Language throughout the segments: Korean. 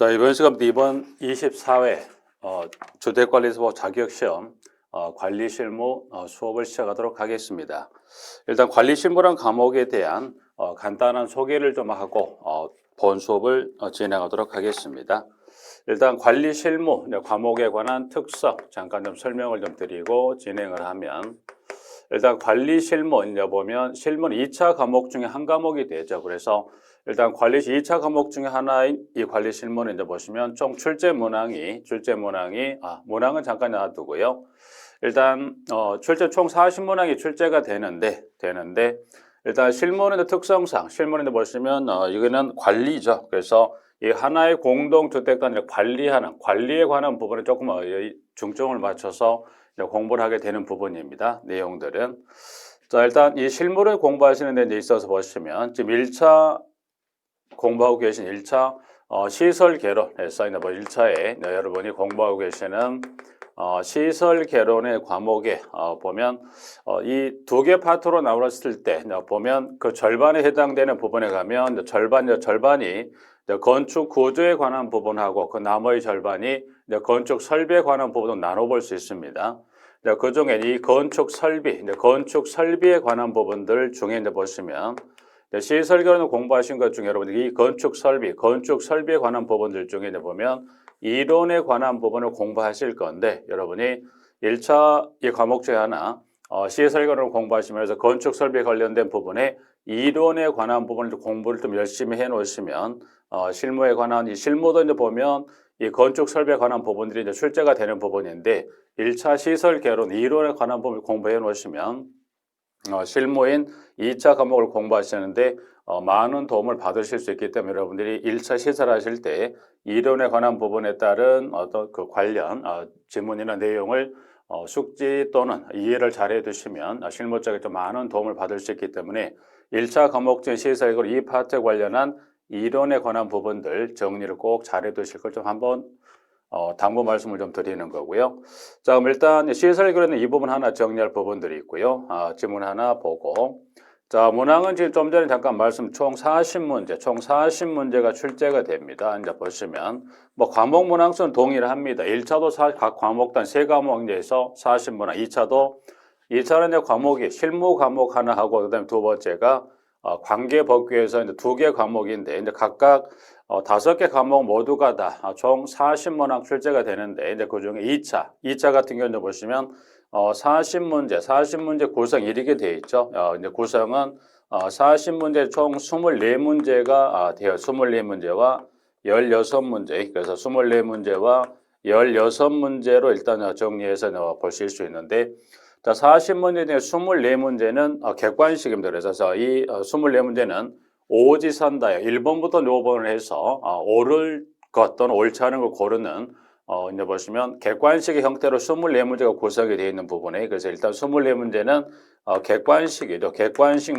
자, 이번 시간부터 이번 24회 주택관리사법 자격시험 관리 실무 수업을 시작하도록 하겠습니다. 일단 관리 실무란 과목에 대한 간단한 소개를 좀 하고 본 수업을 진행하도록 하겠습니다. 일단 관리 실무 과목에 관한 특성 잠깐 좀 설명을 좀 드리고 진행을 하면, 일단 관리 실무 이제 보면 실무는 2차 과목 중에 한 과목이 되죠. 그래서 일단 관리 2차 과목 중에 하나인 이 관리 실무는 이제 보시면 총 문항은 잠깐 놔두고요. 일단 출제 총 40문항이 출제가 되는데 일단 실무는 특성상 실무는 보시면 이거는 관리죠. 그래서 이 하나의 공동주택단지를 관리하는 관리에 관한 부분에 조금 중점을 맞춰서 공부를 하게 되는 부분입니다. 내용들은. 자, 일단 이 실무를 공부하시는 데 있어서 보시면 지금 1차 공부하고 계신 1차 시설 개론에서 1차에 여러분이 공부하고 계시는 시설 개론의 과목에 보면 이 두 개 파트로 나눴을 때 보면 그 절반에 해당되는 부분에 가면 절반이 건축 구조에 관한 부분하고 그 나머지 절반이 건축 설비에 관한 부분을 나눠볼 수 있습니다. 그 중에 이 건축 설비에 관한 부분들 중에 이제 보시면 시설 개론을 공부하신 것 중에 여러분들이 이 건축 설비에 관한 부분들 중에 이제 보면 이론에 관한 부분을 공부하실 건데, 여러분이 1차 이 과목 중에 하나 시설 개론을 공부하시면서 건축 설비에 관련된 부분에 이론에 관한 부분을 공부를 좀 열심히 해 놓으시면 실무에 관한 이 실무도 이제 보면 이 건축 설비에 관한 부분들이 이제 출제가 되는 부분인데 1차 시설 개론 이론에 관한 부분을 공부해 놓으시면 실무인 2차 과목을 공부하시는데 많은 도움을 받으실 수 있기 때문에 여러분들이 1차 시설하실 때 이론에 관한 부분에 따른 어떤 그 관련 지문이나 내용을 숙지 또는 이해를 잘 해두시면 실무 쪽에 좀 많은 도움을 받을 수 있기 때문에 1차 과목 중 시설이고 이 파트에 관련한 이론에 관한 부분들 정리를 꼭 잘 해두실 걸 좀 한번 당부 말씀을 좀 드리는 거고요. 자, 그럼 일단 시설 개론은 이 부분 하나 정리할 부분들이 있고요. 지문 하나 보고. 자, 문항은 지금 좀 전에 잠깐 총 40문제가 출제가 됩니다. 이제 보시면 과목 문항수는 동일합니다. 1차도 각 과목당 3과목에서 40문항, 2차는 이제 과목이 실무 과목 하나 하고 그다음에 두 번째가 관계법규에서 이제 2개 과목인데 이제 각각 5개 과목 모두가 다 총 40문항 출제가 되는데 이제 그중에 2차 같은 경우는 보시면 40문제 구성 이렇게 되어 있죠. 이제 구성은 40문제 총 24문제가 돼요. 24문제와 16문제. 그래서 24문제와 16문제로 일단 정리해서 보실 수 있는데, 자, 40문제 중에 24문제는 객관식입니다. 그래서 이 24문제는 오지선다요. 1번부터 5번을 해서 옳을 것 또는 옳지 않은 걸 고르는 이제 보시면 객관식의 형태로 24문제가 구성이 되어 있는 부분에, 그래서 일단 24문제는 객관식이죠. 객관식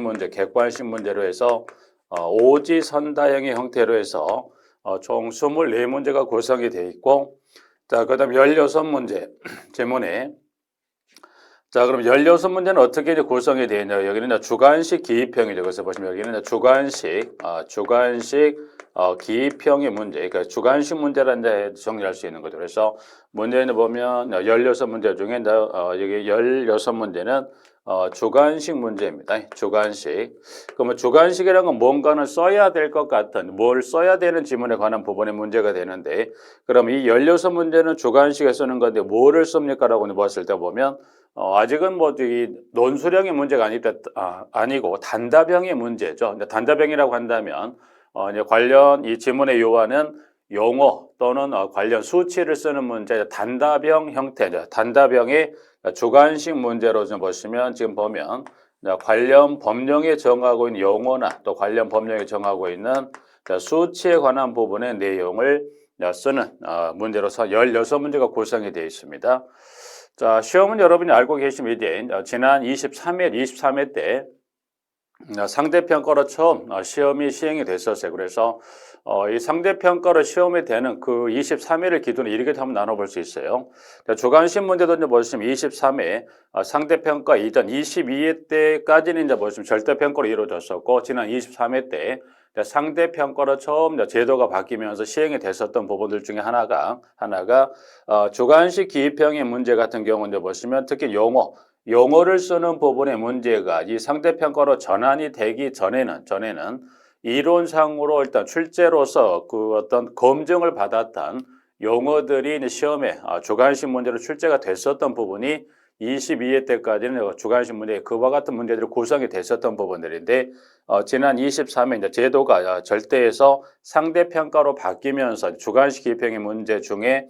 문제로 해서 오지선다형의 형태로 해서 총 24문제가 구성이 되어 있고, 자, 그 다음 16문제 지문에, 자, 그럼 16문제는 어떻게 이제 구성이 되어 있냐. 여기는 이제 주관식 기입형이죠. 그래서 보시면 여기는 이제 주관식 기입형의 문제. 그러니까 주관식 문제라는 데 정리할 수 있는 거죠. 그래서 문제는 보면 16문제 중에 이제 여기 16문제는 주관식 문제입니다. 주관식. 그러면 주관식이라는 건 뭔가는 써야 될 것 같은, 뭘 써야 되는 지문에 관한 부분의 문제가 되는데, 그럼 이 16문제는 주관식에 쓰는 건데 뭐를 씁니까? 라고 봤을 때 보면 아직은 이 논술형의 문제가 아니고 단답형의 문제죠. 단답형이라고 한다면 이제 관련 이 지문의 요하는 용어 또는 관련 수치를 쓰는 문제, 단답형 형태죠. 단답형의 주관식 문제로 좀 보시면 지금 보면 관련 법령에 정하고 있는 용어나 또 관련 법령에 정하고 있는 수치에 관한 부분의 내용을 쓰는 문제로서 16문제가 구성이 되어 있습니다. 자, 시험은 여러분이 알고 계시면 이제 지난 23회 때 상대평가로 처음 시험이 시행이 됐었어요. 그래서 이 상대평가로 시험이 되는 그 23회를 기준으로 이렇게 한번 나눠볼 수 있어요. 주관식 문제도 이제 보시면 23회 상대평가 이전 22회 때까지는 이제 보시면 절대평가로 이루어졌었고, 지난 23회 때 상대 평가로 처음 제도가 바뀌면서 시행이 됐었던 부분들 중에 하나가 주관식 기입형의 문제 같은 경우는 보시면 특히 용어를 쓰는 부분의 문제가 이 상대 평가로 전환이 되기 전에는 이론상으로 일단 출제로서 그 어떤 검증을 받았던 용어들이 이제 시험에 주관식 문제로 출제가 됐었던 부분이 22회 때까지는 주관식 문제 그와 같은 문제들이 구성이 됐었던 부분들인데 지난 23회 이제 제도가 절대에서 상대평가로 바뀌면서 주관식 기입형의 문제 중에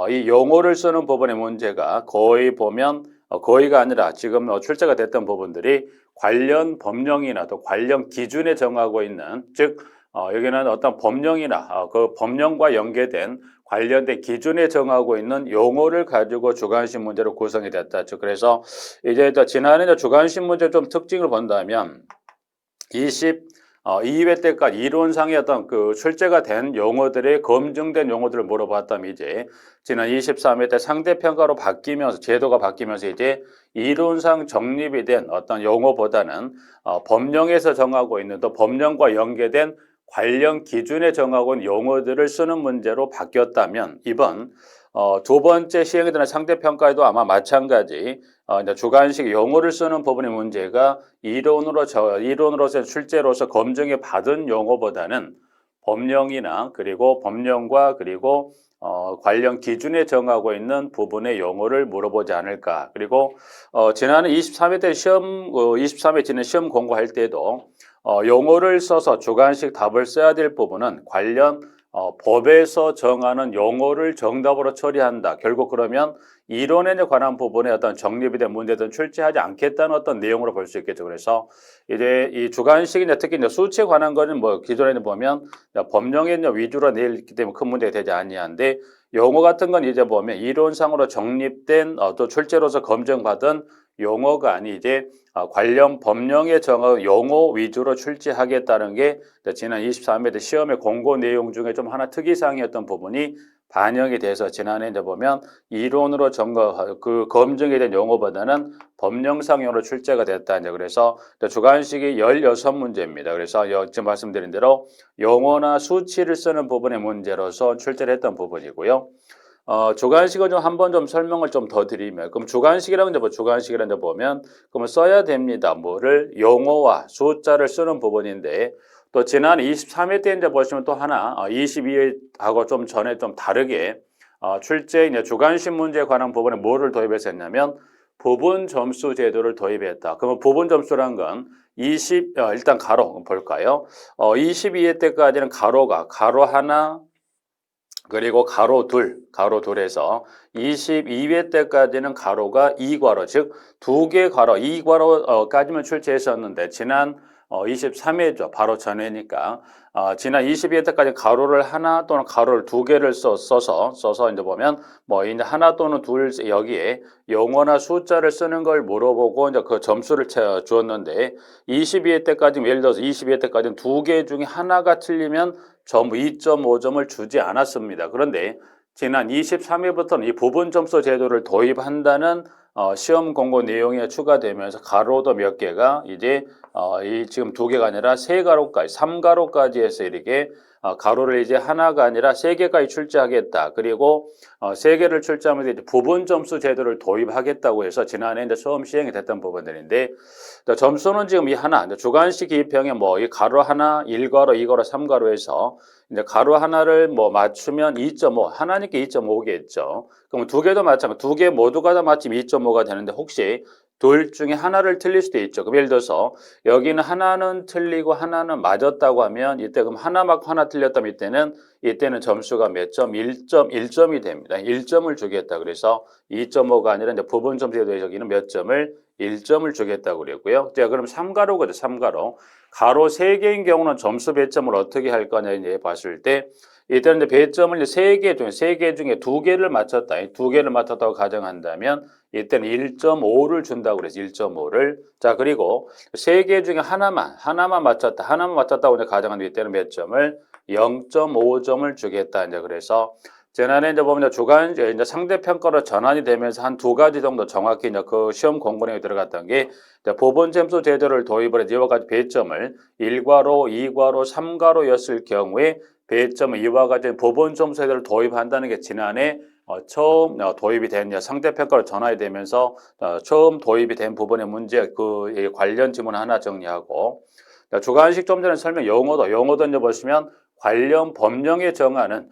이 용어를 쓰는 부분의 문제가 거의 보면 거의가 아니라 지금 출제가 됐던 부분들이 관련 법령이나 또 관련 기준에 정하고 있는 즉 여기는 어떤 법령이나 그 법령과 연계된 관련된 기준에 정하고 있는 용어를 가지고 주관식 문제로 구성이 됐다. 즉 그래서 이제 지난해 주관식 문제 좀 특징을 본다면 22회 때까지 이론상의 어떤 그 출제가 된 용어들의 검증된 용어들을 물어봤다면 이제 지난 23회 때 상대평가로 바뀌면서 제도가 바뀌면서 이제 이론상 정립이 된 어떤 용어보다는 법령에서 정하고 있는 또 법령과 연계된 관련 기준에 정하고 있는 용어들을 쓰는 문제로 바뀌었다면 이번 두 번째 시행에 대한 상대평가에도 아마 마찬가지 이제 주관식 용어를 쓰는 부분의 문제가 이론으로서 출제로서 검증에 받은 용어보다는 법령이나 그리고 법령과 그리고 관련 기준에 정하고 있는 부분의 용어를 물어보지 않을까. 그리고 지난해 23회 때 23회 지난 시험 공부할 때도 용어를 써서 주관식 답을 써야 될 부분은 관련 법에서 정하는 용어를 정답으로 처리한다. 결국 그러면 이론에 관한 부분에 어떤 정립이 된 문제든 출제하지 않겠다는 어떤 내용으로 볼 수 있겠죠. 그래서 이제 이 주관식이나 특히 이제 수치에 관한 거는 뭐 기존에는 보면 법령에 위주로 내기 때문에 큰 문제가 되지 아니한데 용어 같은 건 이제 보면 이론상으로 정립된 또 출제로서 검증받은 용어가 아니 이제 관련 법령에 정한 용어 위주로 출제하겠다는 게 지난 23회 때 시험의 공고 내용 중에 좀 하나 특이사항이었던 부분이 반영이 돼서 지난해 이제 보면 이론으로 그 검증에 대한 용어보다는 법령상용으로 출제가 됐다. 이제 그래서 주관식이 16문제입니다. 그래서 지금 말씀드린 대로 용어나 수치를 쓰는 부분의 문제로서 출제를 했던 부분이고요. 주관식은 좀 한번 좀 설명을 좀 더 드리면 그럼 주관식이라는 보면 그러면 써야 됩니다. 뭐를 용어와 숫자를 쓰는 부분인데 또 지난 23회 때 이제 보시면 또 하나 22회하고 좀 전에 좀 다르게 출제 이제 주관식 문제에 관한 부분에 뭐를 도입했었냐면 부분 점수 제도를 도입했다. 그러면 부분 점수란 건 일단 가로 볼까요? 22회 때까지는 가로 하나 그리고 가로 둘에서 22회 때까지는 가로가 2괄호, 즉 두 개 괄호, 2괄호까지만 출제했었는데 지난 23회죠. 바로 전회니까 지난 22회 때까지 가로를 하나 또는 가로를 두 개를 써서 이제 보면 뭐 이제 하나 또는 둘 여기에 용어나 숫자를 쓰는 걸 물어보고 이제 그 점수를 주었는데 22회 때까지 예를 들어서 22회 때까지는 두 개 중에 하나가 틀리면 전부 2.5점을 주지 않았습니다. 그런데 지난 23회부터는 이 부분 점수 제도를 도입한다는 시험 공고 내용에 추가되면서 가로도 몇 개가 이제 이 지금 두 개가 아니라 세 가로까지, 3가로까지 해서 이렇게 가로를 이제 하나가 아니라 세 개까지 출제하겠다. 그리고 세 개를 출제하면서 이제 부분 점수 제도를 도입하겠다고 해서 지난해 이제 처음 시행이 됐던 부분들인데 점수는 지금 이 하나, 주관식 기입형에 뭐 이 가로 하나, 1가로, 2가로, 3가로 해서 이제 가로 하나를 뭐 맞추면 2.5, 하나니까 2.5겠죠. 그럼 두 개도 마찬가지, 두 개 모두가 다 맞추면 2.5가 되는데 혹시 둘 중에 하나를 틀릴 수도 있죠. 그럼 예를 들어서 여기는 하나는 틀리고 하나는 맞았다고 하면 이때 그럼 하나 맞고 하나 틀렸다면 이때는 점수가 몇 점? 1점이 됩니다. 1점을 주겠다. 그래서 2.5가 아니라 이제 부분 점수에 대해 여기는 몇 점을 1점을 주겠다고 그랬고요. 자, 그럼 3가로거든. 3가로. 가로 3개인 경우는 점수 배점을 어떻게 할 거냐 이제 봤을 때 이때는 이제 배점을 이제 3개 중에 2개를 맞췄다. 2개를 맞췄다고 가정한다면 이때는 1.5를 준다고 그래서 1.5를. 자, 그리고 3개 중에 하나만 맞췄다고 이제 가정하는데 이때는 몇 점을 0.5점을 주겠다. 이제 그래서 지난해 이제 보면 주간 이제 상대평가로 전환이 되면서 한 두 가지 정도 정확히 이제 그 시험 공고내에 들어갔던 게 이제 보본 점수 제도를 도입을 해서 이와 같이 배점을 1과로, 2과로, 3과로였을 경우에 배점을 이와 같이 보본 점수 제도를 도입한다는 게 지난해 처음 도입이 된 상대평가로 전환이 되면서 처음 도입이 된 부분의 문제 그 관련 지문 하나 정리하고 주관식 좀 전에 설명 용어도 이제 보시면 관련 법령에 정하는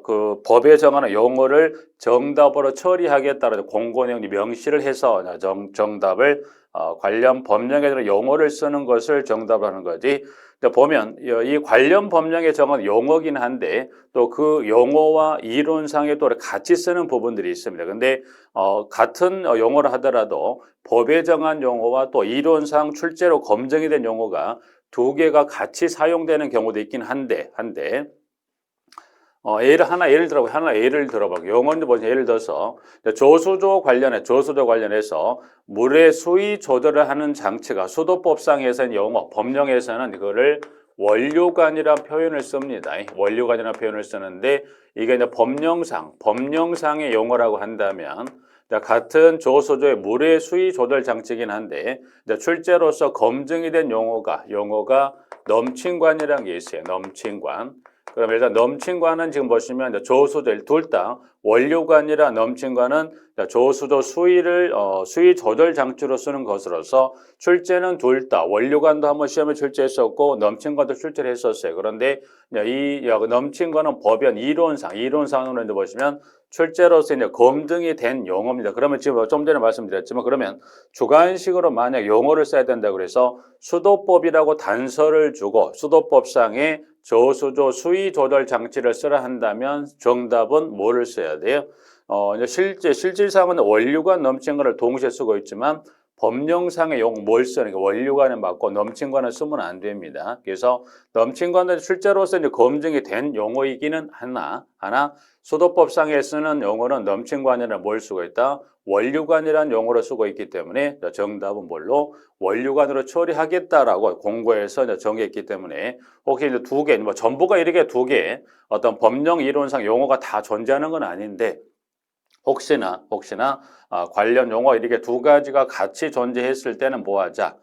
그 법에 정하는 용어를 정답으로 처리하겠다는 공고 내용이 명시를 해서 정답을 관련 법령에 대한 용어를 쓰는 것을 정답으로 하는 거지. 보면 이 관련 법령에 정한 용어긴 한데 또 그 용어와 이론상에 또 같이 쓰는 부분들이 있습니다. 근데 같은 용어를 하더라도 법에 정한 용어와 또 이론상 출제로 검증이 된 용어가 두 개가 같이 사용되는 경우도 있긴 한데 예를 들어봐. 영어인데 뭐지? 예를 들어서 저수조 관련해서 물의 수위 조절을 하는 장치가 수도법상에서는 용어, 법령에서는 그거를 원료관이라는 표현을 씁니다. 원료관이라는 표현을 쓰는데 이게 이제 법령상의 용어라고 한다면 같은 저수조의 물의 수위 조절 장치이긴 한데 출제로서 검증이 된 용어가 넘친관이라는 게 있어요. 넘친관. 그럼 일단 넘친관은 지금 보시면 저수조 둘 다 원료관이라 넘친관은 저수조 수위를 수위 조절 장치로 쓰는 것으로서 출제는 둘 다 원료관도 한번 시험에 출제했었고 넘친관도 출제를 했었어요. 그런데 이 넘친관은 법연 이론상으로 이제 보시면 출제로서 이제 검증이 된 용어입니다. 그러면 지금 좀 전에 말씀드렸지만 그러면 주관식으로 만약 용어를 써야 된다 그래서 수도법이라고 단서를 주고 수도법상에 저수조 수위 조절 장치를 쓰라 한다면 정답은 뭐를 써야 돼요? 이제 실질상은 원료관 넘친관을 동시에 쓰고 있지만 법령상의 용어 뭘 쓰는 게 원료관에 맞고 넘친관을 쓰면 안 됩니다. 그래서 넘친관은 실제로서 이제 검증이 된 용어이기는 하나 수도법상에 쓰는 용어는 넘친관이라 뭘 쓰고 있다? 원료관이라는 용어로 쓰고 있기 때문에 정답은 뭘로? 원료관으로 처리하겠다라고 공고에서 정했기 때문에 혹시 이제 두 개, 뭐 전부가 이렇게 두 개 어떤 법령 이론상 용어가 다 존재하는 건 아닌데 혹시나 관련 용어 이렇게 두 가지가 같이 존재했을 때는 뭐 하자?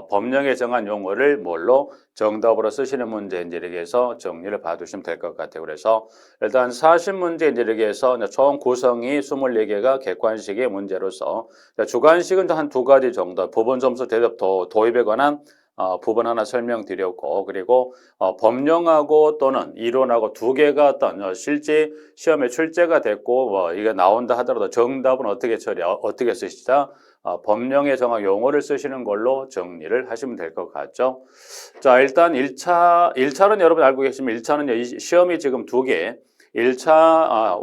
법령에 정한 용어를 뭘로 정답으로 쓰시는 문제인지 이렇게 해서 정리를 봐두시면 될 것 같아요. 그래서 일단 40문제 이렇게 해서 총 구성이 24개가 객관식의 문제로서 주관식은 한 두 가지 정도 부분 점수 대답 도입에 관한 부분 하나 설명드렸고 그리고 법령하고 또는 이론하고 두 개가 어떤 실제 시험에 출제가 됐고 이게 나온다 하더라도 정답은 어떻게 쓰시자? 법령에 정한 용어를 쓰시는 걸로 정리를 하시면 될 것 같죠. 자, 일단 1차는 여러분 알고 계시면 1차는 시험이 지금 두 개, 1차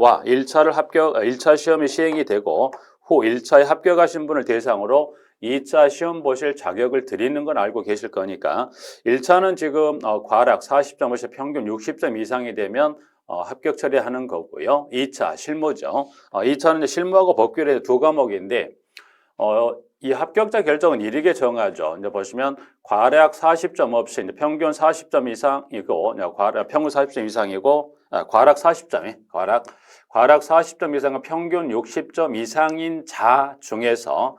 시험이 시행이 되고 후 1차에 합격하신 분을 대상으로 2차 시험 보실 자격을 드리는 건 알고 계실 거니까 1차는 지금 과락 40점에서 평균 60점 이상이 되면 합격 처리하는 거고요. 2차 실무죠. 2차는 실무하고 법규에 두 과목인데 이 합격자 결정은 이렇게 정하죠. 이제 보시면 과락 40점 없이 이제 평균 40점 이상이고 평균 40점 이상이고 과락 40점 이상은 평균 60점 이상인 자 중에서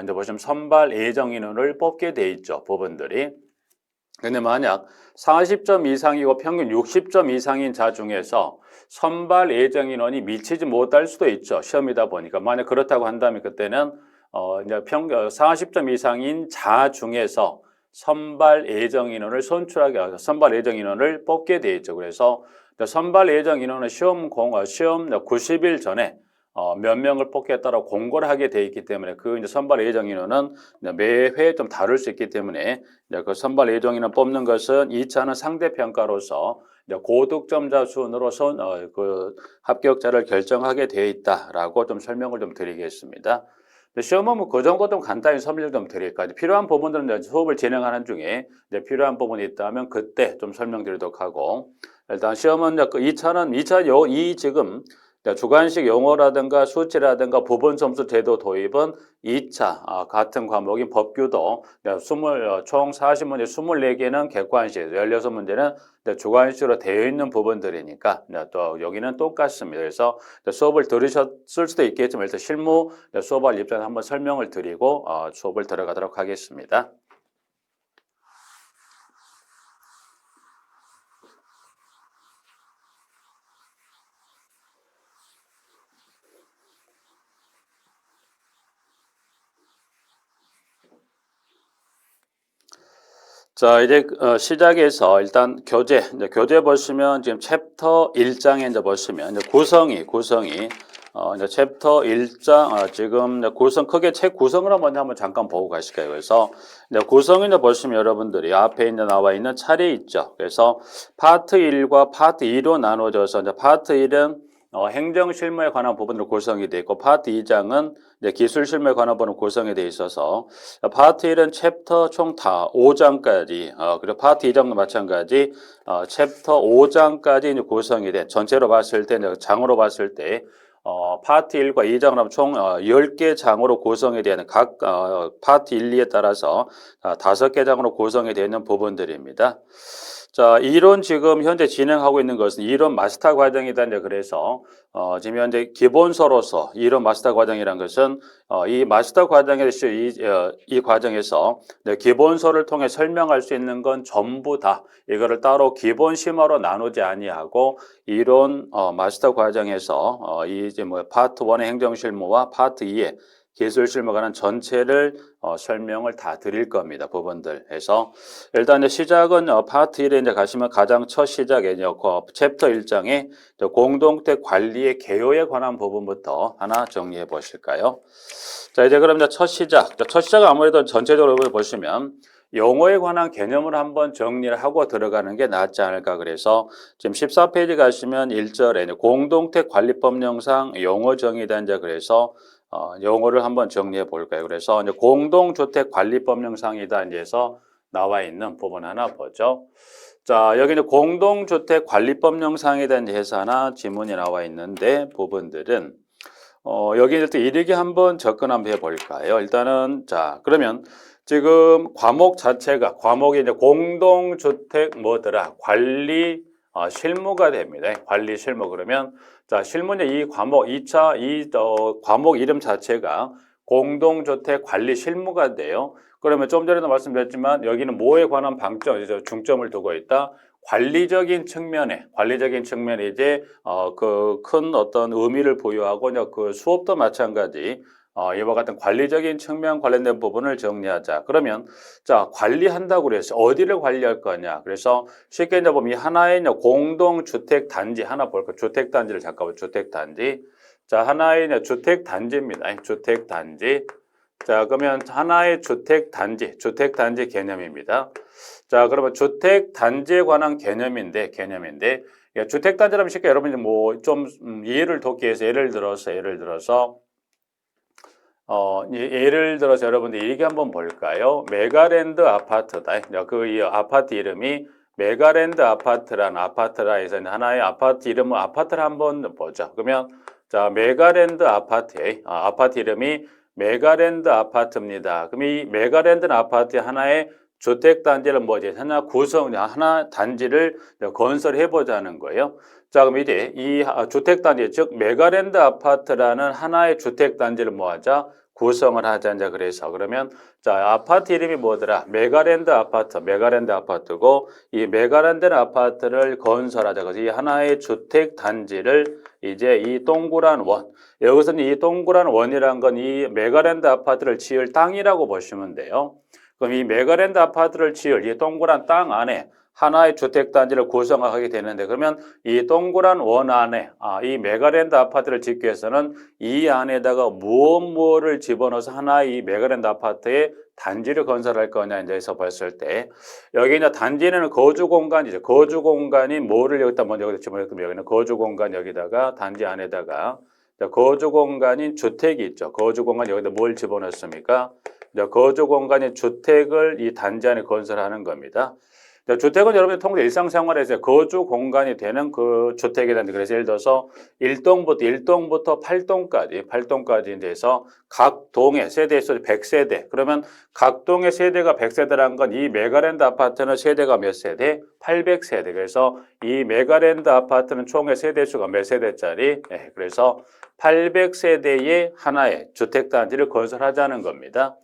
이제 보시면 선발 예정 인원을 뽑게 돼 있죠. 부분들이. 근데 만약 40점 이상이고 평균 60점 이상인 자 중에서 선발 예정 인원이 미치지 못할 수도 있죠. 시험이다 보니까. 만약 그렇다고 한다면 그때는 이제 40점 이상인 자 중에서 선발 예정 인원을 선발 예정 인원을 뽑게 돼 있죠. 그래서 선발 예정 인원은 시험 90일 전에 몇 명을 뽑겠다라고 공고를 하게 돼 있기 때문에 그 이제 선발 예정 인원은 매회 좀 다를 수 있기 때문에 그 선발 예정 인원 뽑는 것은 2차는 상대 평가로서 고득점자 순으로 그 합격자를 결정하게 돼 있다라고 좀 설명을 좀 드리겠습니다. 시험은 뭐 그 정도 좀 간단히 설명 좀 드릴까요? 필요한 부분들은 수업을 진행하는 중에 필요한 부분이 있다면 그때 좀 설명드리도록 하고 일단 시험은 그 2차는 지금 주관식 용어라든가 수치라든가 부분 점수 제도 도입은 2차 같은 과목인 법규도 총 40문제 24개는 객관식, 16문제는 주관식으로 되어 있는 부분들이니까 또 여기는 똑같습니다. 그래서 수업을 들으셨을 수도 있겠지만 일단 실무 수업할 입장에서 한번 설명을 드리고 수업을 들어가도록 하겠습니다. 자, 이제 시작해서 일단 교재 보시면 지금 챕터 1장에 이제 보시면 이제 구성이 이제 챕터 1장 지금 이제 구성 크게 책 구성을 한번 잠깐 보고 가실까요? 그래서 이제 구성을 이제 보시면 여러분들이 앞에 이제 나와 있는 차례 있죠. 그래서 파트 1과 파트 2로 나눠져서 이제 파트 1은 행정 실무에 관한 부분으로 구성이 되어 있고 파트 2장은 이제 기술 실무에 관한 부분으로 구성이 되어 있어서 파트 1은 챕터 총 다 5장까지 그리고 파트 2장도 마찬가지 챕터 5장까지 이제 구성이 된 전체로 봤을 때 장으로 봤을 때 파트 1과 2장을 하면 총 10개 장으로 구성이 되는 각 파트 1, 2에 따라서 5개 장으로 구성이 되는 부분들입니다. 자, 이론 지금 현재 진행하고 있는 것은 이론 마스터 과정이다. 그래서 지금 현재 기본서로서 이론 마스터 과정이란 것은 이 마스터 과정에서 이 과정에서 기본서를 통해 설명할 수 있는 건 전부 다 이거를 따로 기본 심화로 나누지 아니하고 이론 마스터 과정에서 이제 파트 1의 행정 실무와 파트 2의 기술 실무에 관한 전체를 설명을 다 드릴 겁니다. 부분들 해서 일단 이제 시작은 파트 1에 이제 가시면 가장 첫 시작에 챕터 1장에 공동택 관리의 개요에 관한 부분부터 하나 정리해 보실까요? 자, 이제 그럼 이제 첫 시작은 아무래도 전체적으로 보시면 용어에 관한 개념을 한번 정리를 하고 들어가는 게 낫지 않을까. 그래서 지금 14페이지 가시면 1절에 공동택 관리법령상 용어 정의다. 이제 그래서 용어를 한번 정리해 볼까요? 그래서 이제 공동주택 관리법령상이다. 이제서 나와 있는 부분 하나 보죠. 자, 여기 이제 공동주택 관리법령상에 대한 해사나 지문이 나와 있는데 부분들은 여기 일단 이르기 한번 접근 한번 해볼까요? 일단은 자, 그러면 지금 과목이 이제 공동주택 뭐더라 관리 실무가 됩니다. 관리 실무 그러면 자 실무는 이 과목 2차 과목 이름 자체가 공동주택 관리 실무가 돼요. 그러면 좀 전에도 말씀드렸지만 여기는 뭐에 관한 중점을 두고 있다. 관리적인 측면에 이제 그 큰 어떤 의미를 부여하고 그 수업도 마찬가지 이와 같은 관리적인 측면 관련된 부분을 정리하자. 그러면 자 관리한다고 그래서 어디를 관리할 거냐. 그래서 쉽게 이제 보면 이 하나의 공동주택 단지 하나 볼까. 주택 단지를 잠깐 보죠. 주택 단지. 자 하나의 주택 단지입니다. 주택 단지. 자 그러면 하나의 주택 단지 개념입니다. 자 그러면 주택 단지에 관한 개념인데 주택 단지라면 쉽게 여러분이 뭐 좀 이해를 돕기 위해서 예를 들어서 여러분들 이렇게 한번 볼까요? 메가랜드 아파트다. 이 아파트 이름이 메가랜드 아파트라는 아파트라 해서 하나의 아파트 이름을 아파트를 한번 보죠. 그러면 자 메가랜드 아파트 이름이 메가랜드 아파트입니다. 그럼 이 메가랜드는 아파트의 하나의 주택 단지를 하나 단지를 건설해 보자는 거예요. 자, 그럼 이제 이 주택 단지 즉 메가랜드 아파트라는 하나의 주택 단지를 뭐하자? 구성을 하자. 이제 그래서 그러면 자, 아파트 이름이 뭐더라? 메가랜드 아파트고 이 메가랜드 아파트를 건설하자. 그래서 이 하나의 주택 단지를 이제 이 동그란 원 여기서는 이 동그란 원이란 건 이 메가랜드 아파트를 지을 땅이라고 보시면 돼요. 그럼 이 메가랜드 아파트를 지을 이 동그란 땅 안에 하나의 주택단지를 구성하게 되는데 그러면 이 동그란 원 안에 이 메가랜드 아파트를 짓기 위해서는 이 안에다가 무엇을 집어넣어서 하나의 이 메가랜드 아파트의 단지를 건설할 거냐 이제 해서 봤을 때 여기 이제 단지는 거주 공간이죠. 거주 공간이 뭐를 여기다 먼저 집어넣으면 여기는 거주 공간 여기다가 단지 안에다가 거주 공간인 주택이 있죠. 거주 공간 여기다 뭘 집어넣습니까? 거주 공간인 주택을 이 단지 안에 건설하는 겁니다. 주택은 여러분이 통상 일상생활에서 거주 공간이 되는 그 주택이라는 데 그래서 예를 들어서 1동부터 8동까지 돼서 각 동의 세대 수 100세대 그러면 각 동의 세대가 100세대라는 건 이 메가랜드 아파트는 세대가 몇 세대? 800세대. 그래서 이 메가랜드 아파트는 총의 세대 수가 몇 세대짜리? 네, 그래서 800세대의 하나의 주택단지를 건설하자는 겁니다.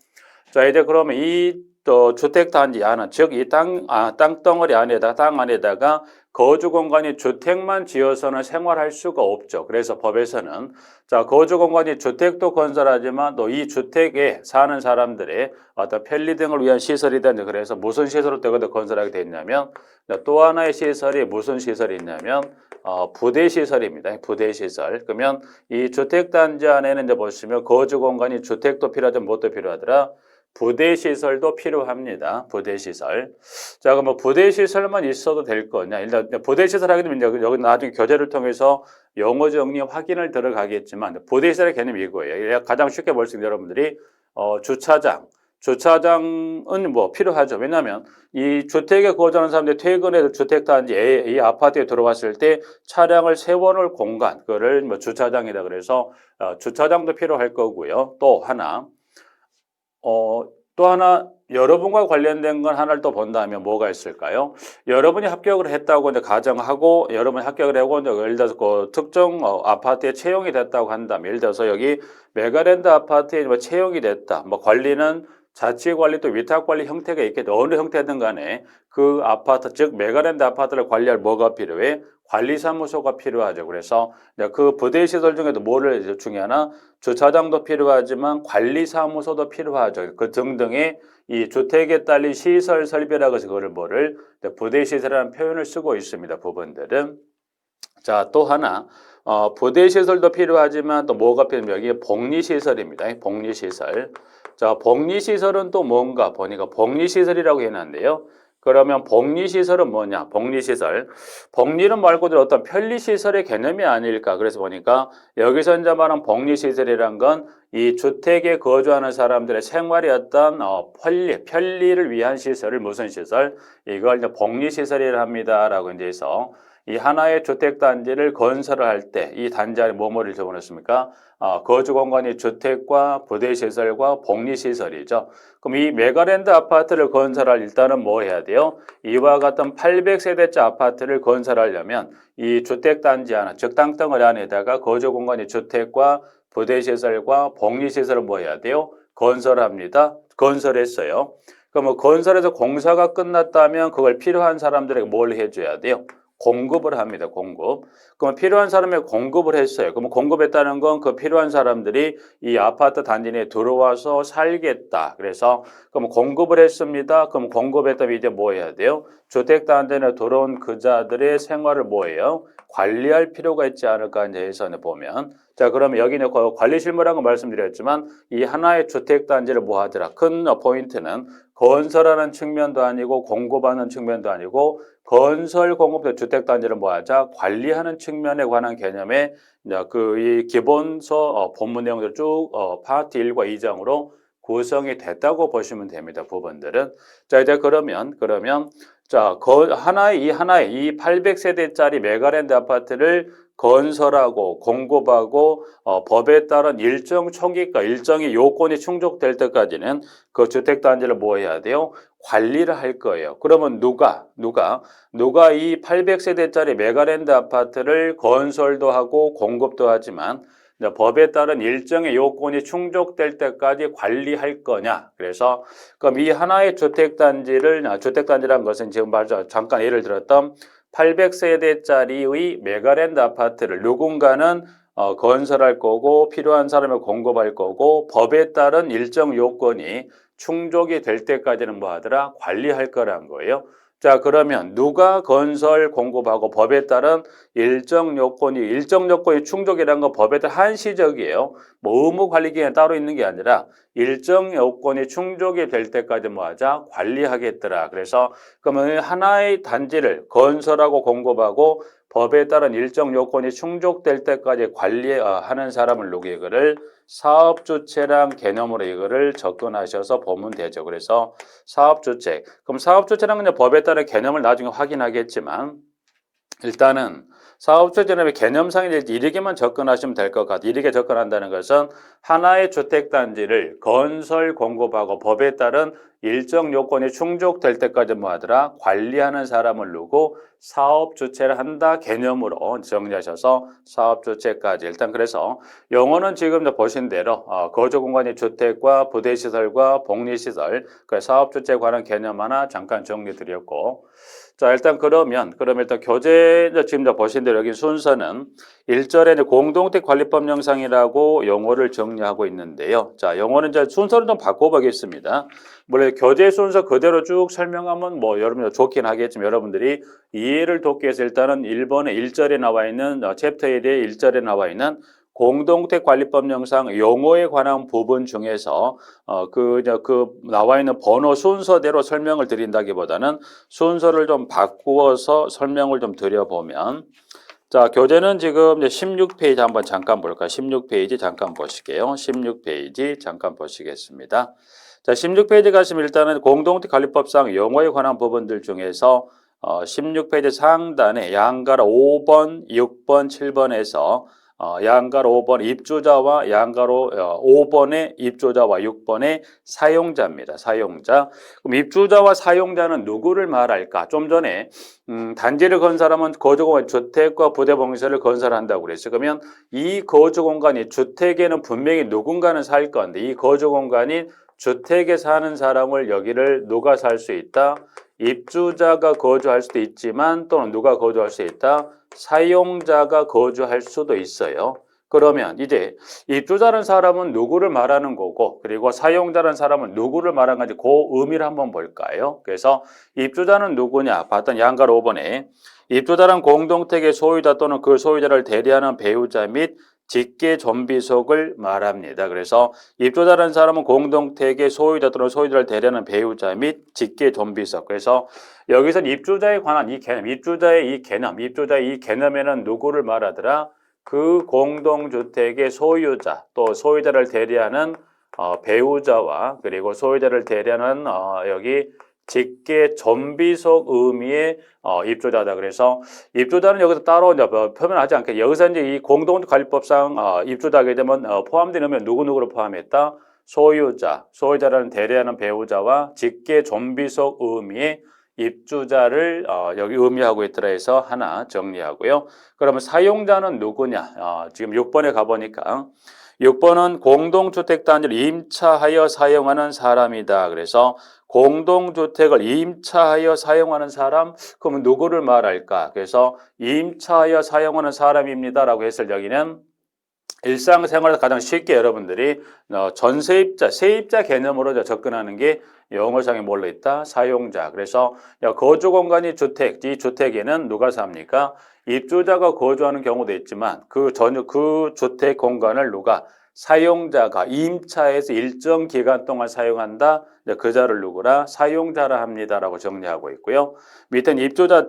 자, 이제 그러면 이 또 주택단지 안은 즉 이 땅덩어리 안에다 땅 안에다가 거주 공간이 주택만 지어서는 생활할 수가 없죠. 그래서 법에서는 자 거주 공간이 주택도 건설하지만 또 이 주택에 사는 사람들의 어떤 편리 등을 위한 시설이든 그래서 무슨 시설을 또 건설하게 됐냐면 또 하나의 시설이 무슨 시설이 있냐면 부대 시설입니다. 부대 시설. 그러면 이 주택단지 안에는 이제 보시면 거주 공간이 주택도 필요하지만 무엇도 필요하더라. 부대시설도 필요합니다. 부대시설. 자, 그럼 뭐 부대시설만 있어도 될 거냐? 일단 부대시설 하게 되면 여기 나중에 교재를 통해서 용어 정리 확인을 들어가겠지만 부대시설의 개념이 이거예요. 가장 쉽게 볼 수 있는 여러분들이 주차장은 뭐 필요하죠. 왜냐하면 이 주택에 거주하는 사람들이 퇴근해서 주택단지 이 아파트에 들어왔을 때 차량을 세워놓을 공간, 그거를 뭐 주차장이다 그래서 주차장도 필요할 거고요. 또 하나 여러분과 관련된 건 하나를 또 본다면 뭐가 있을까요? 여러분이 합격을 했다고 이제 가정하고 여러분이 합격을 하고 이제 예를 들어서 그 특정 아파트에 채용이 됐다고 한다면 예를 들어서 여기 메가랜드 아파트에 뭐 채용이 됐다. 뭐 관리는 자치관리 또 위탁관리 형태가 있겠죠. 어느 형태든 간에 그 아파트 즉 메가랜드 아파트를 관리할 뭐가 필요해? 관리사무소가 필요하죠. 그래서 그 부대시설 중에도 뭐를 중에 하나 주차장도 필요하지만 관리사무소도 필요하죠. 그 등등의 이 주택에 딸린 시설 설비라고 해서 그거를 뭐를 부대시설이라는 표현을 쓰고 있습니다. 부분들은. 자, 또 하나 부대시설도 필요하지만 또 뭐가 필요하면 여기 복리시설입니다. 복리시설. 자, 복리시설은 또 뭔가 보니까 복리시설이라고 해놨는데요. 그러면 복리시설은 뭐냐? 복리시설. 복리는 말 그대로 어떤 편리시설의 개념이 아닐까. 그래서 보니까 여기서 이제 말한 복리시설이란 건 이 주택에 거주하는 사람들의 생활의 어떤 편리를 위한 시설을 무슨 시설? 이걸 이제 복리시설이라 합니다라고 이제 해서 이 하나의 주택단지를 건설을 할 때 이 단지 안에 뭐뭐를 적어놓습니까? 거주 공간이 주택과 부대시설과 복리시설이죠. 그럼 이 메가랜드 아파트를 건설할 일단은 뭐 해야 돼요? 이와 같은 800세대짜 아파트를 건설하려면 이 주택단지 하나, 즉 땅덩어리 안에다가 거주 공간이 주택과 부대시설과 복리시설을 뭐 해야 돼요? 건설합니다. 건설했어요. 그럼 뭐 건설해서 공사가 끝났다면 그걸 필요한 사람들에게 뭘 해줘야 돼요? 공급을 합니다. 공급. 그럼 필요한 사람에게 공급을 했어요. 그럼 공급했다는 건 그 필요한 사람들이 이 아파트 단지 내에 들어와서 살겠다. 그래서 그럼 공급을 했습니다. 그럼 공급했다면 이제 뭐 해야 돼요? 주택 단지 내에 들어온 그자들의 생활을 뭐예요? 관리할 필요가 있지 않을까 이제 해서 보면. 자, 그러면 여기는 관리 실무라는 거 말씀드렸지만 이 하나의 주택 단지를 뭐 하더라? 큰 포인트는 건설하는 측면도 아니고 공급하는 측면도 아니고 건설 공급대 주택단지를 뭐하자 관리하는 측면에 관한 개념의 이 기본서 본문 내용들 쭉 파트 1과 2장으로 구성이 됐다고 보시면 됩니다. 부분들은. 자, 이제 그러면 자, 하나의 이 800세대짜리 메가랜드 아파트를 건설하고 공급하고 법에 따른 일정 총기가 일정의 요건이 충족될 때까지는 그 주택단지를 뭐 해야 돼요? 관리를 할 거예요. 그러면 누가 이 800세대짜리 메가랜드 아파트를 건설도 하고 공급도 하지만 법에 따른 일정의 요건이 충족될 때까지 관리할 거냐. 그래서 그럼 이 하나의 주택단지라는 것은 지금 잠깐 예를 들었던 800세대짜리의 메가랜드 아파트를 누군가는 건설할 거고 필요한 사람을 공급할 거고 법에 따른 일정 요건이 충족이 될 때까지는 뭐 하더라? 관리할 거란 거예요. 자, 그러면 누가 건설 공급하고 법에 따른 일정 요건이 충족이라는 건 법에 따른 한시적이에요. 뭐 의무 관리 기간이 따로 있는 게 아니라 일정 요건이 충족이 될 때까지 뭐 하자? 관리하겠더라. 그래서 그러면 하나의 단지를 건설하고 공급하고 법에 따른 일정 요건이 충족될 때까지 관리하는 사람을 누구 이거를 사업주체란 개념으로 이거를 접근하셔서 보면 되죠. 그래서 사업주체. 그럼 사업주체란 건 법에 따른 개념을 나중에 확인하겠지만 일단은 사업주체의 개념상 이렇게만 접근하시면 될 것 같아요. 이렇게 접근한다는 것은 하나의 주택단지를 건설 공급하고 법에 따른 일정 요건이 충족될 때까지 뭐 하더라? 관리하는 사람을 누구? 사업주체를 한다 개념으로 정리하셔서 사업주체까지 일단 그래서 용어는 지금 보신 대로 거주공간이 주택과 부대시설과 복리시설 그 사업주체에 관한 개념 하나 잠깐 정리 드렸고 자, 그러면 일단 교재 지금 보신 대로 여기 순서는 1절에 공동택 관리법 영상이라고 용어를 정리하고 있는데요. 자, 용어는 이제 순서를 좀 바꿔보겠습니다. 물론 교재 순서 그대로 쭉 설명하면 뭐 여러분들 좋긴 하겠지만 여러분들이 이해를 돕기 위해서 일단은 1번에 1절에 나와 있는 챕터 1의 1절에 나와 있는 공동택 관리법 영상 용어에 관한 부분 중에서 그 나와 있는 번호 순서대로 설명을 드린다기보다는 순서를 좀 바꾸어서 설명을 좀 드려보면 자, 교재는 지금 이제 16페이지 한번 잠깐 볼까요? 16페이지 잠깐 보실게요. 16페이지 잠깐 보시겠습니다. 자, 16페이지 가시면 일단은 공동택 관리법상 용어에 관한 부분들 중에서 16페이지 상단에 양가로 5번, 6번, 7번에서 양가로 5번 입주자와 양가로 5번의 입주자와 6번의 사용자입니다. 사용자. 그럼 입주자와 사용자는 누구를 말할까? 좀 전에 단지를 건설하면 거주공간 주택과 부대봉시설을 건설한다고 그랬어요. 그러면 이 거주공간이 주택에는 분명히 누군가는 살 건데 이 거주공간이 주택에 사는 사람을 여기를 누가 살 수 있다? 입주자가 거주할 수도 있지만 또는 누가 거주할 수 있다? 사용자가 거주할 수도 있어요. 그러면 이제 입주자라는 사람은 누구를 말하는 거고 그리고 사용자라는 사람은 누구를 말하는 건지 그 의미를 한번 볼까요? 그래서 입주자는 누구냐? 봤던 양가로 5번에 입주자란 공동택의 소유자 또는 그 소유자를 대리하는 배우자 및 직계 존비속을 말합니다. 그래서 입주자라는 사람은 공동택의 소유자 또는 소유자를 대리하는 배우자 및 직계 존비속. 그래서 여기서 입주자에 관한 이 개념, 입주자의 이 개념에는 누구를 말하더라? 그 공동주택의 소유자, 또 소유자를 대리하는 배우자와 그리고 소유자를 대리하는 여기 직계 존비속 의미의 입주자다. 그래서 입주자는 여기서 따로 이제 표현하지 않게 여기서 이제 이 공동관리법상 입주자게 되면 포함되면 누구누구를 포함했다. 소유자라는 대리하는 배우자와 직계 존비속 의미의 입주자를 여기 의미하고 있더라 해서 하나 정리하고요. 그러면 사용자는 누구냐? 지금 6번에 가보니까 6번은 공동주택단지를 임차하여 사용하는 사람이다. 그래서 공동주택을 임차하여 사용하는 사람, 그러면 누구를 말할까? 그래서 임차하여 사용하는 사람입니다라고 했을 여기는 일상생활에서 가장 쉽게 여러분들이 전세입자, 세입자 개념으로 접근하는 게 영어상에 뭘로 있다? 사용자. 그래서 거주공간이 주택, 이 주택에는 누가 삽니까? 입주자가 거주하는 경우도 있지만 그 주택 공간을 누가? 사용자가 임차해서 일정 기간 동안 사용한다. 그 자를 누구라? 사용자라 합니다라고 정리하고 있고요. 밑에는 입주자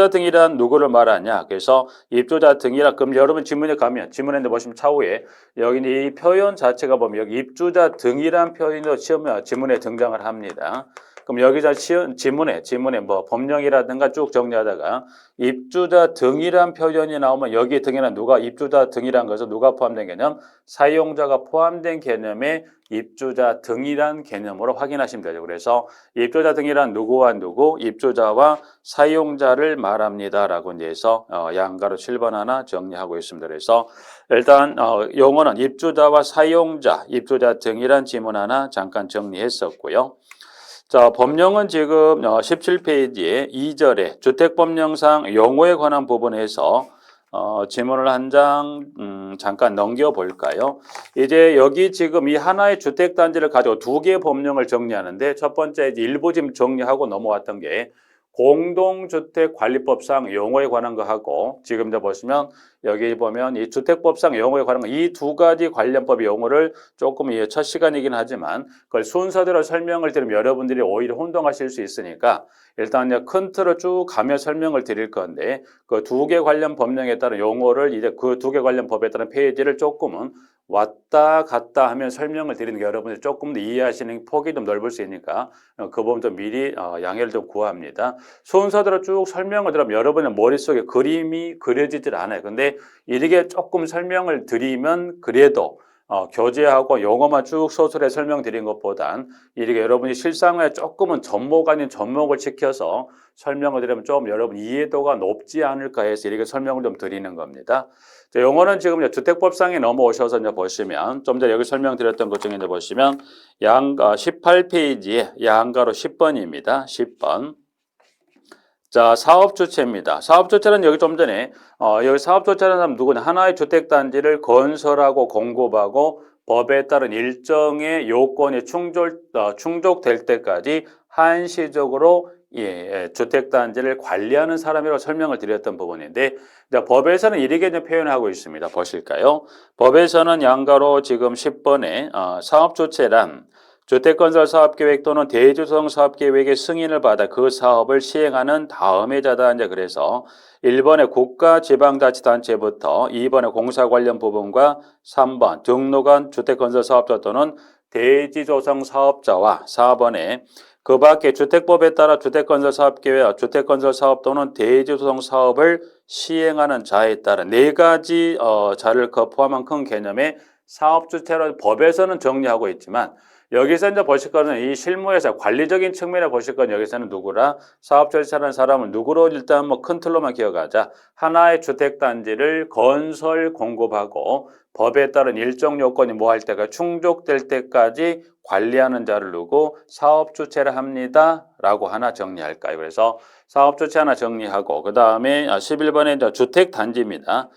등이란 누구를 말하냐? 그래서 입주자 등이라 그럼 여러분 지문에 가면 지문에 보시면 차후에 여기 이 표현 자체가 보면 여기 입주자 등이란 표현도 지문에 등장을 합니다. 그럼 여기서 지문에 뭐 법령이라든가 쭉 정리하다가 입주자 등이란 표현이 나오면 여기 등에는 누가 입주자 등이란 것은 누가 포함된 개념? 사용자가 포함된 개념의 입주자 등이란 개념으로 확인하시면 되죠. 그래서 입주자 등이란 누구와 누구? 입주자와 사용자를 말합니다라고 이제 해서 양가로 7번 하나 정리하고 있습니다. 그래서 일단 용어는 입주자와 사용자, 입주자 등이란 지문 하나 잠깐 정리했었고요. 자, 법령은 지금 17페이지에 2절에 주택법령상 용어에 관한 부분에서 지문을 한 장 잠깐 넘겨볼까요? 이제 여기 지금 이 하나의 주택단지를 가지고 두 개의 법령을 정리하는데 첫 번째 일부 지금 정리하고 넘어왔던 게 공동주택관리법상 용어에 관한 거 하고 지금 이제 보시면 여기 보면 이 주택법상 용어에 관한 거 이 두 가지 관련법 용어를 조금 첫 시간이긴 하지만 그걸 순서대로 설명을 드리면 여러분들이 오히려 혼동하실 수 있으니까 일단 큰 틀을 쭉 가며 설명을 드릴 건데 그 두 개 관련 법령에 따른 용어를 이제 그 두 개 관련 법에 따른 페이지를 조금은 왔다 갔다 하면 설명을 드리는 게 여러분들이 조금 더 이해하시는 폭이 좀 넓을 수 있으니까 그 부분 좀 미리 양해를 좀 구합니다. 순서대로 쭉 설명을 들으면 여러분의 머릿속에 그림이 그려지질 않아요. 근데 이렇게 조금 설명을 드리면 그래도 교재하고 용어만 쭉 소설에 설명드린 것보단 이렇게 여러분이 실상에 조금은 접목 아닌 접목을 시켜서 설명을 드리면 좀 여러분 이해도가 높지 않을까 해서 이렇게 설명을 좀 드리는 겁니다. 자, 용어는 지금 주택법상에 넘어오셔서 이제 보시면 좀 전에 여기 설명드렸던 것 중에 이제 보시면 18페이지에 양가로 10번입니다. 10번. 자, 사업주체입니다. 사업주체는 여기 좀 전에 여기 사업주체라는 사람 누구냐? 하나의 주택단지를 건설하고 공급하고 법에 따른 일정의 요건이 충족될 때까지 한시적으로 주택단지를 관리하는 사람이라고 설명을 드렸던 부분인데 법에서는 이렇게 표현하고 있습니다. 보실까요? 법에서는 양가로 지금 10번에 사업주체란 주택건설 사업계획 또는 대주성 사업계획의 승인을 받아 그 사업을 시행하는 다음에 자다. 이제 그래서 1번의 국가지방자치단체부터 2번의 공사 관련 부분과 3번 등록한 주택건설 사업자 또는 대지조성 사업자와 4번에 그 밖에 주택법에 따라 주택건설 사업계획, 주택건설 사업 또는 대지조성 사업을 시행하는 자에 따른 네 가지 자를 포함한 큰 개념의 사업주체로 법에서는 정리하고 있지만 여기서 이제 보실 거는 이 실무에서 관리적인 측면에 보실 건 여기서는 누구라 사업주체라는 사람은 누구로 일단 큰 틀로만 기억하자. 하나의 주택단지를 건설 공급하고 법에 따른 일정 요건이 뭐 할 때가 충족될 때까지 관리하는 자를 두고 사업주체를 합니다. 라고 하나 정리할까요? 그래서 사업주체 하나 정리하고 그 다음에 11번에 이제 주택단지입니다.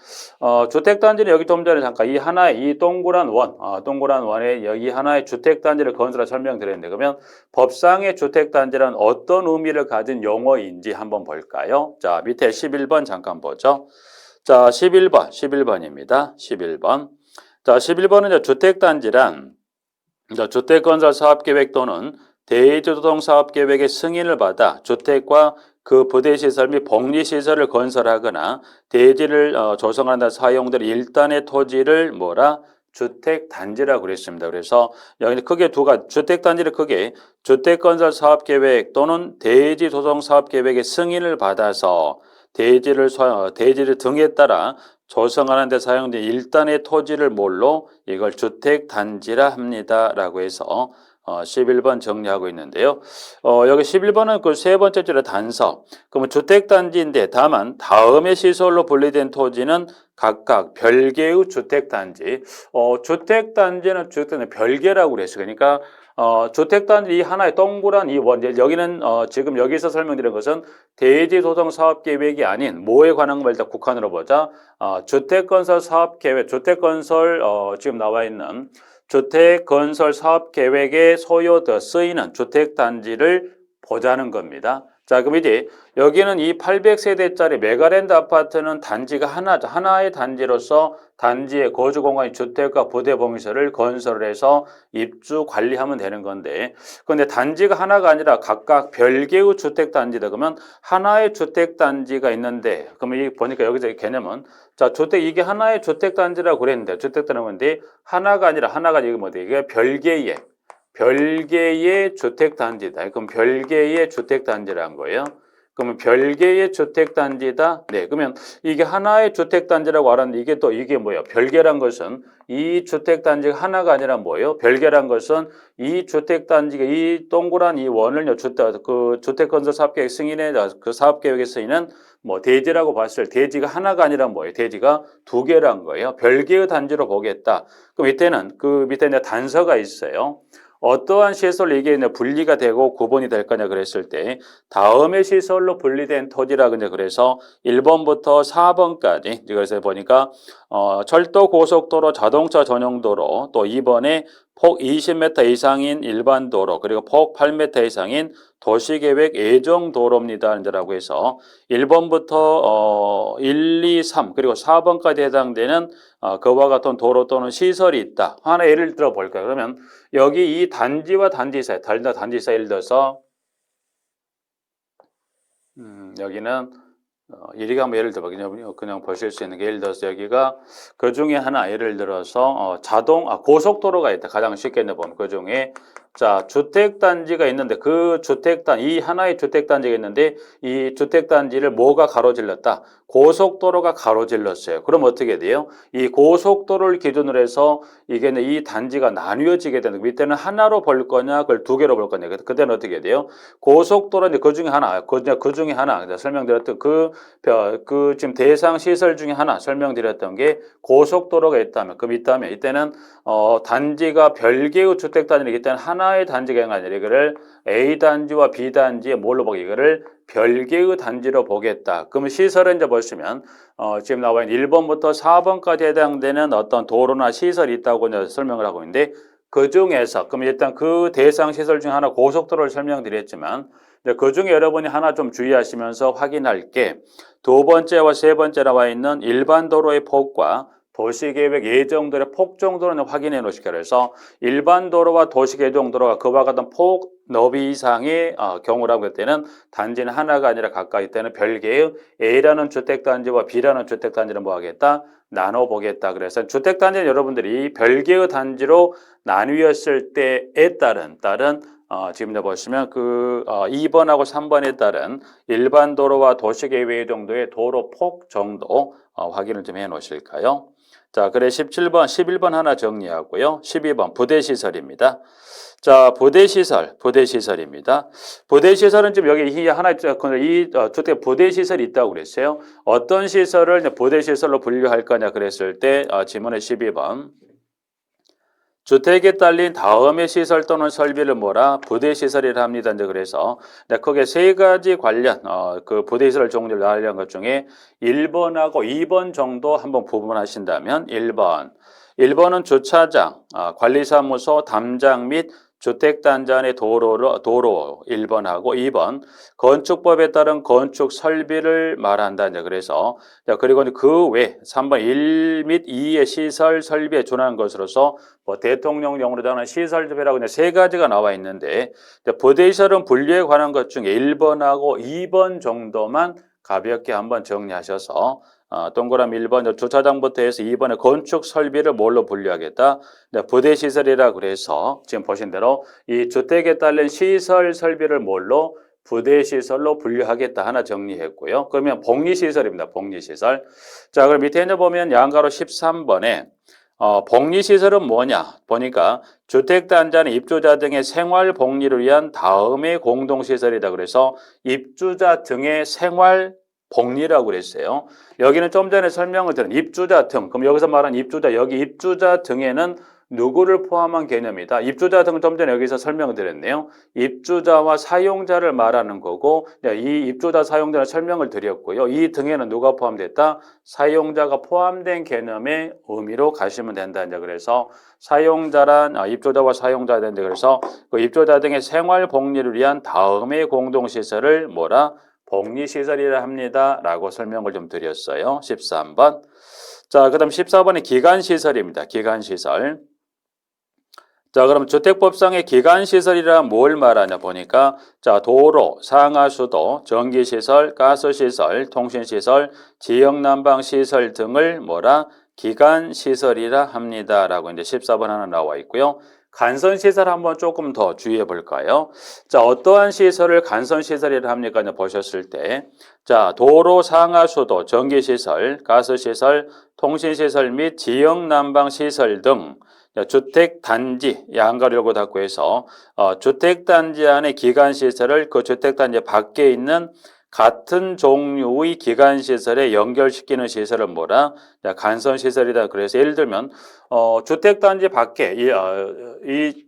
주택단지는 여기 좀 전에 잠깐 이 하나의 이 동그란 원에 여기 하나의 주택단지를 건설을 설명드렸는데 그러면 법상의 주택단지란 어떤 의미를 가진 용어인지 한번 볼까요? 자, 밑에 11번 잠깐 보죠. 자, 11번입니다. 11번. 자, 11번은 이제 주택단지란 주택건설 사업계획 또는 대주동 사업계획의 승인을 받아 주택과 그 부대시설 및 복리시설을 건설하거나 대지를 조성한다 사용될 일단의 토지를 뭐라? 주택단지라고 그랬습니다. 그래서 여기 크게 두 가지 주택단지를 크게 주택건설 사업계획 또는 대지조성 사업계획의 승인을 받아서 대지를 등에 따라 조성하는 데 사용된 일단의 토지를 뭘로? 이걸 주택단지라 합니다. 라고 해서 11번 정리하고 있는데요. 여기 11번은 그 세 번째 줄에 단서. 그러면 주택단지인데 다만 다음의 시설로 분리된 토지는 각각 별개의 주택단지. 주택단지는 별개라고 그랬어요. 그러니까 주택단지 이 하나의 동그란 이 원, 여기는 지금 여기서 설명드린 것은 대지조성 사업계획이 아닌 뭐에 관한 걸 일단 국한으로 보자. 주택건설 사업계획, 주택건설 지금 나와 있는 주택건설 사업계획에 소요되어 쓰이는 주택단지를 보자는 겁니다. 자, 그럼 이제 여기는 이 800세대짜리 메가랜드 아파트는 단지가 하나의 단지로서 단지의 거주 공간인 주택과 부대 복리시설을 건설을 해서 입주 관리하면 되는 건데 그런데 단지가 하나가 아니라 각각 별개의 주택단지다 그러면 하나의 주택단지가 있는데 그러면 이 보니까 여기서 개념은 자, 이게 하나의 주택단지라고 그랬는데 주택단지인데 하나가 이게 뭐지? 이게 별개의 주택단지다. 그럼 별개의 주택단지라는 거예요. 그러면 별개의 주택단지다. 네, 그러면 이게 하나의 주택단지라고 알았는데 이게 뭐예요? 별개란 것은 이 주택단지가 하나가 아니라 뭐예요? 별개란 것은 이 주택단지가 이 동그란 이 원을 주택건설 사업계획 승인의 그 사업계획에 쓰이는 뭐 대지라고 봤을 때 대지가 하나가 아니라 뭐예요? 대지가 두 개란 거예요. 별개의 단지로 보겠다. 그럼 밑에 이제 단서가 있어요. 어떠한 시설로 이게 분리가 되고 구분이 될 거냐 그랬을 때 다음의 시설로 분리된 토지라고 이제 그래서 1번부터 4번까지 그래서 보니까 철도 고속도로 자동차 전용도로 또 2번에 폭 20m 이상인 일반 도로, 그리고 폭 8m 이상인 도시계획 예정 도로입니다. 라고 해서 1번부터 1, 2, 3 그리고 4번까지 해당되는 그와 같은 도로 또는 시설이 있다. 하나 예를 들어 볼까요? 그러면 여기 이 단지와 단지 사이, 단지 사이 예를 들어서 여기는 이리가 뭐 예를 들어 그냥 보실 수 있는 게 예를 들어서 여기가 그 중에 하나 예를 들어서 고속도로가 있다. 가장 쉽게 보면 그 중에 자 주택단지가 있는데 그 이 하나의 주택단지가 있는데 이 주택단지를 뭐가 가로질렀다? 고속도로가 가로질렀어요. 그럼 어떻게 돼요? 이 고속도로를 기준으로 해서 이게 이 단지가 나뉘어지게 되는 밑에는 하나로 볼 거냐, 그걸 두 개로 볼 거냐. 그때는 어떻게 돼요? 고속도로 이제 그 중에 하나, 그 중에 하나 설명드렸던 지금 대상 시설 중에 하나 설명드렸던 게 고속도로가 있다면, 그럼 있다면 이때는 단지가 별개의 주택단지이기 때문에 하나의 단지가 아니라 이거를 A 단지와 B 단지의 뭘로 보기 이거를 별개의 단지로 보겠다. 그러면 시설은 이제 보시면 지금 나와 있는 1번부터 4번까지 해당되는 어떤 도로나 시설이 있다고 이제 설명을 하고 있는데 그 중에서 그럼 일단 그 대상 시설 중 하나 고속도로를 설명드렸지만 그 중에 여러분이 하나 좀 주의하시면서 확인할 게 두 번째와 세 번째 나와 있는 일반 도로의 폭과 도시계획 예정도로의 폭 정도는 확인해 놓으시기 그래서 일반 도로와 도시계획 예정도로가 그와 같은 폭 너비 이상의 경우라고 할 때는 단지는 하나가 아니라 가까이 때는 별개의 A라는 주택단지와 B라는 주택단지를 뭐 하겠다? 나눠보겠다. 그래서 주택단지는 여러분들이 별개의 단지로 나뉘었을 때에 따른 지금 보시면 2번하고 3번에 따른 일반 도로와 도시계획 정도의 도로 폭 정도 확인을 좀 해 놓으실까요? 자, 그래 17번, 11번 하나 정리하고요. 12번 부대시설입니다. 자, 부대시설입니다. 부대시설은 지금 여기 이 주택 부대시설이 있다고 그랬어요. 어떤 시설을 부대시설로 분류할 거냐 그랬을 때 지문의 12번. 주택에 딸린 다음의 시설 또는 설비를 뭐라 부대시설이라 합니다. 이제 그래서 크게 세 가지 관련 그 부대시설 종류를 나열한 것 중에 1번하고 2번 정도 한번 구분하신다면 1번은 주차장, 관리사무소, 담장 및 주택단지 안의 도로 1번하고 2번 건축법에 따른 건축 설비를 말한다. 이제 그래서 그리고 그 외 3번 1 및 2의 시설 설비에 준하는 것으로서 대통령령으로 정하는 시설비라고 이제 세 가지가 나와 있는데 부대시설은 분류에 관한 것 중에 1번하고 2번 정도만 가볍게 한번 정리하셔서 동그라미 1번 주차장부터 해서 2번에 건축 설비를 뭘로 분류하겠다? 부대시설이라 그래서 지금 보신 대로 이 주택에 딸린 시설 설비를 뭘로? 부대시설로 분류하겠다 하나 정리했고요. 그러면 복리시설입니다. 복리시설. 자, 그럼 밑에 보면 양가로 13번에 복리시설은 뭐냐? 보니까 주택단지 안에 입주자 등의 생활 복리를 위한 다음의 공동시설이다. 그래서 입주자 등의 생활 복리라고 그랬어요. 여기는 좀 전에 설명을 드린 입주자 등. 그럼 여기서 말한 입주자, 여기 입주자 등에는 누구를 포함한 개념이다. 입주자 등은 좀 전에 여기서 설명을 드렸네요. 입주자와 사용자를 말하는 거고 이 입주자 사용자를 설명을 드렸고요. 이 등에는 누가 포함됐다? 사용자가 포함된 개념의 의미로 가시면 된다. 이제 그래서 사용자란 입주자와 사용자가 된다. 그래서 그 입주자 등의 생활 복리를 위한 다음의 공동시설을 뭐라? 복리시설이라 합니다. 라고 설명을 좀 드렸어요. 13번. 자, 그 다음 14번은 기간시설입니다. 기간시설. 자, 그럼 주택법상의 기간시설이라 뭘 말하냐 보니까 자, 도로, 상하수도, 전기시설, 가스시설, 통신시설, 지역난방시설 등을 뭐라? 기간시설이라 합니다. 라고 이제 14번 하나 나와 있고요. 간선시설 한번 조금 더 주의해 볼까요? 자, 어떠한 시설을 간선시설이라 합니까? 보셨을 때. 자, 도로, 상하수도, 전기시설, 가스시설, 통신시설 및 지역난방시설 등 주택단지, 양가로고 닫고 해서 주택단지 안에 기간시설을 그 주택단지 밖에 있는 같은 종류의 기간시설에 연결시키는 시설은 뭐라? 간선시설이다. 그래서 예를 들면 주택단지 밖에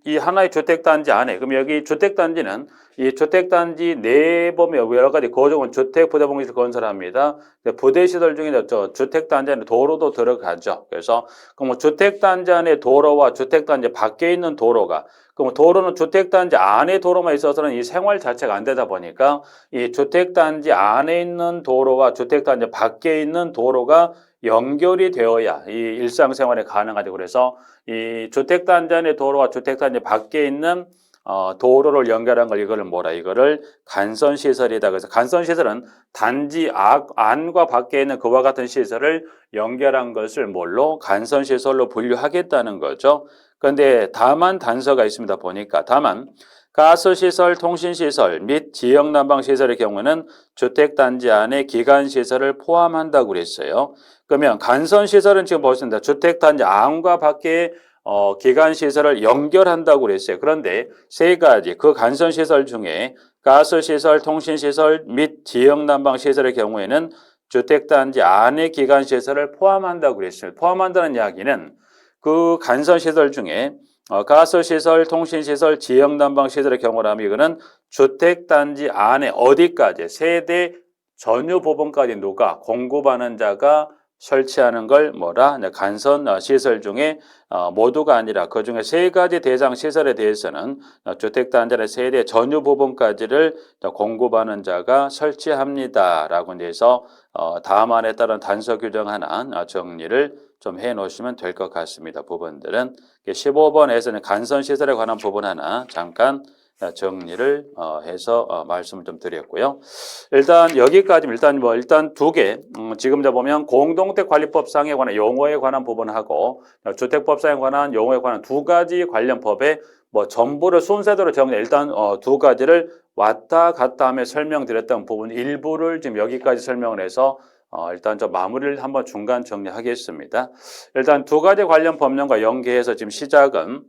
이 하나의 주택단지 안에 그럼 여기 주택단지는 이 주택단지 내에 보면 여러 가지 고정은 주택 부대봉지를 건설합니다. 부대 시설 중에 주택단지 안에 도로도 들어가죠. 그래서 뭐 주택단지 안에 도로와 주택단지 밖에 있는 도로가 그럼 도로는 주택단지 안에 도로만 있어서는 이 생활 자체가 안 되다 보니까 이 주택단지 안에 있는 도로와 주택단지 밖에 있는 도로가 연결이 되어야 이 일상생활이 가능하죠. 그래서 이 주택단지 안의 도로와 주택단지 밖에 있는 도로를 연결한 걸 이거를 간선시설이다. 그래서 간선시설은 단지 안과 밖에 있는 그와 같은 시설을 연결한 것을 뭘로? 간선시설로 분류하겠다는 거죠. 그런데 다만 단서가 있습니다. 보니까 다만 가스시설, 통신시설 및 지역난방시설의 경우는 주택단지 안에 기관시설을 포함한다고 그랬어요. 그러면 간선시설은 지금 보셨습니다. 주택단지 안과 밖에 기관시설을 연결한다고 그랬어요. 그런데 세 가지 그 간선시설 중에 가스시설, 통신시설 및 지역난방시설의 경우에는 주택단지 안에 기관시설을 포함한다고 그랬어요. 포함한다는 이야기는 그 간선시설 중에 가스시설, 통신시설, 지역난방시설의 경우라면 이거는 주택단지 안에 어디까지 세대 전유 부분까지 누가 공급하는 자가 설치하는 걸 뭐라? 간선 시설 중에 모두가 아니라 그 중에 세 가지 대상 시설에 대해서는 주택단지의 세대 전유 부분까지를 공급하는 자가 설치합니다라고 해서 다음안에 따른 단서 규정 하나 정리를 좀 해 놓으시면 될 것 같습니다. 부분들은 15번에서는 간선 시설에 관한 부분 하나 잠깐 정리를 해서 말씀을 좀 드렸고요. 일단 여기까지 일단 두 개. 지금 보면 공동택관리법상에 관한 용어에 관한 부분하고 주택법상에 관한 용어에 관한 두 가지 관련 법에 전부를 순서대로 정리. 일단 두 가지를 왔다 갔다 하며 설명드렸던 부분 일부를 지금 여기까지 설명을 해서 일단 마무리를 한번 중간 정리하겠습니다. 일단 두 가지 관련 법령과 연계해서 지금 시작은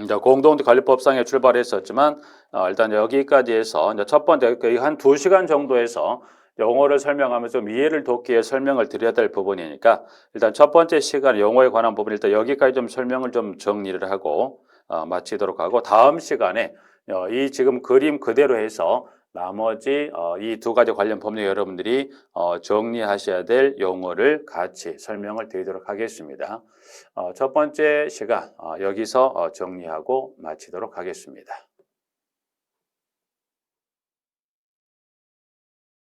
이제 공동택관리법상에 출발했었지만 일단 여기까지 해서 이제 첫 번째 한 2시간 정도에서 용어를 설명하면서 좀 이해를 돕기 위해 설명을 드려야 될 부분이니까 일단 첫 번째 시간 용어에 관한 부분 일단 여기까지 좀 설명을 좀 정리를 하고 마치도록 하고 다음 시간에 이 지금 그림 그대로 해서 나머지 이 두 가지 관련 법령 여러분들이 정리하셔야 될 용어를 같이 설명을 드리도록 하겠습니다. 첫 번째 시간 여기서 정리하고 마치도록 하겠습니다.